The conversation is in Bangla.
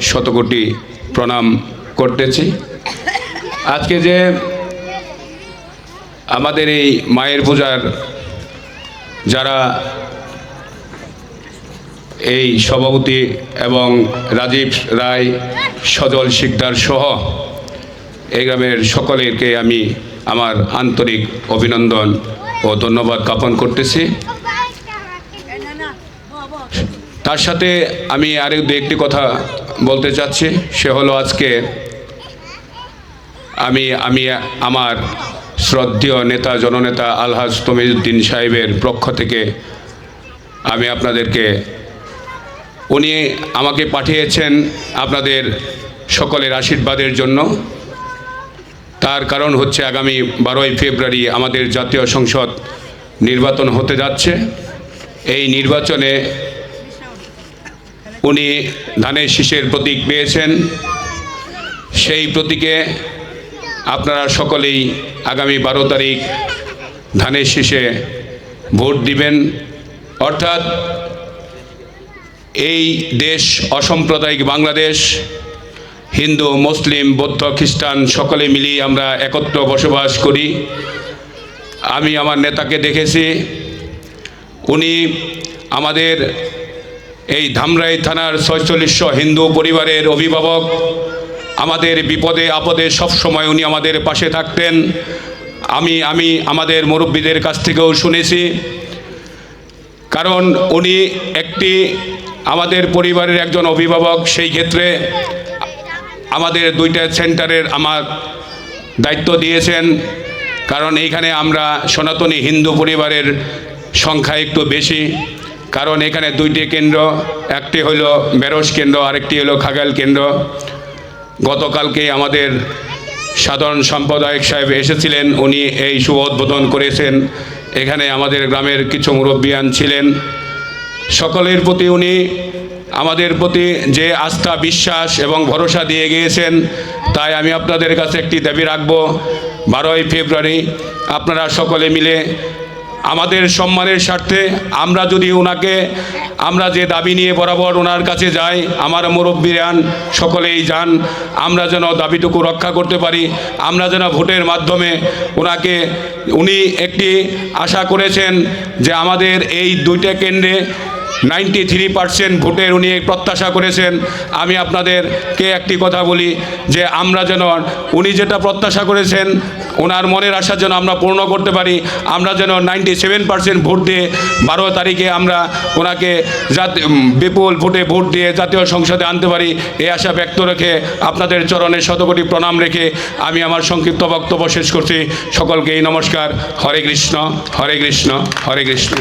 শতকোটি প্রণাম করতেছি। আজকে যে আমাদের এই মায়ের পূজার যারা এই সভাপতি এবং রাজীব রায়, সজল শিকদার সহ এই গ্রামের সকলেরকে আমি আমার আন্তরিক অভিনন্দন ও ধন্যবাদ জ্ঞাপন করতেছি। তার সাথে আমি আরও দু একটি কথা বলতে চাচ্ছি, সে হলো আজকে আমি আমার শ্রদ্ধেয় নেতা জননেতা আলহাজ তমিজউদ্দিন সাহেবের পক্ষ থেকে আমি আপনাদেরকে, উনি আমাকে পাঠিয়েছেন আপনাদের সকলের আশীর্বাদের জন্য। তার কারণ হচ্ছে আগামী 12ই ফেব্রুয়ারি আমাদের জাতীয় সংসদ নির্বাচন হতে যাচ্ছে। এই নির্বাচনে উনি ধানের শীষের প্রতীক পেয়েছেন। সেই প্রতীকে আপনারা সকলেই আগামী 12 তারিখ ধানের শীষে ভোট দিবেন। অর্থাৎ এই দেশ অসাম্প্রদায়িক বাংলাদেশ, হিন্দু মুসলিম বৌদ্ধ খ্রিস্টান সকলে মিলিয়ে আমরা একত্র বসবাস করি। আমি আমার নেতাকে দেখেছি, উনি আমাদের এই ধামরাই থানার 4600 হিন্দু পরিবারের অভিভাবক। আমাদের বিপদে আপদে সবসময় উনি আমাদের পাশে থাকতেন। আমি আমাদের মুরব্বীদের কাছ থেকেও শুনেছি, কারণ উনি আমাদের পরিবারের একজন অভিভাবক। সেই ক্ষেত্রে আমাদের 2টা সেন্টারের আমার দায়িত্ব দিয়েছেন, কারণ এইখানে আমরা সনাতনী হিন্দু পরিবারের সংখ্যা একটু বেশি। কারণ এখানে 2টি কেন্দ্র, একটি হলো বেরস কেন্দ্র, আরেকটি হলো খাগাল কেন্দ্র। গতকালকে আমাদের সাধারণ সম্পাদক সাহেব এসেছিলেন, উনি এই শুভ উদ্বোধন করেছেন। এখানে আমাদের গ্রামের কিছু মুরব্বিয়ান ছিলেন। সকলের প্রতি উনি আমাদের প্রতি যে আস্থা বিশ্বাস এবং ভরসা দিয়ে গিয়েছেন, তাই আমি আপনাদের কাছে একটি দাবি রাখব, 12ই ফেব্রুয়ারি আপনারা সকলে মিলে আমাদের সম্মানের স্বার্থে আমরা যদি আমরা যে দাবি নিয়ে বরাবর ওনার কাছে যাই, আমার মুরব্বিয়ান সকলেই যান, আমরা যেন দাবিটুকু রক্ষা করতে পারি। আমরা যেন ভোটের মাধ্যমে উনি একটি আশা করেছেন যে আমাদের এই 2টা কেন্দ্রে 93% ভোটের উনি প্রত্যাশা করেছেন। আমি আপনাদেরকে একটি কথা বলি যে আমরা যেন উনি যেটা প্রত্যাশা করেছেন, ওনার মনের আশা যেন আমরা পূর্ণ করতে পারি। আমরা যেন 97% ভোট দিয়ে 12 তারিখে আমরা ওনাকে বিপুল ভোটে ভোট দিয়ে জাতীয় সংসদে আনতে পারি, এই আশা ব্যক্ত রেখে আপনাদের চরণে শতকোটি প্রণাম রেখে আমি আমার সংক্ষিপ্ত বক্তব্য শেষ করছি। সকলকেই নমস্কার। হরে কৃষ্ণ, হরে কৃষ্ণ, হরে কৃষ্ণ।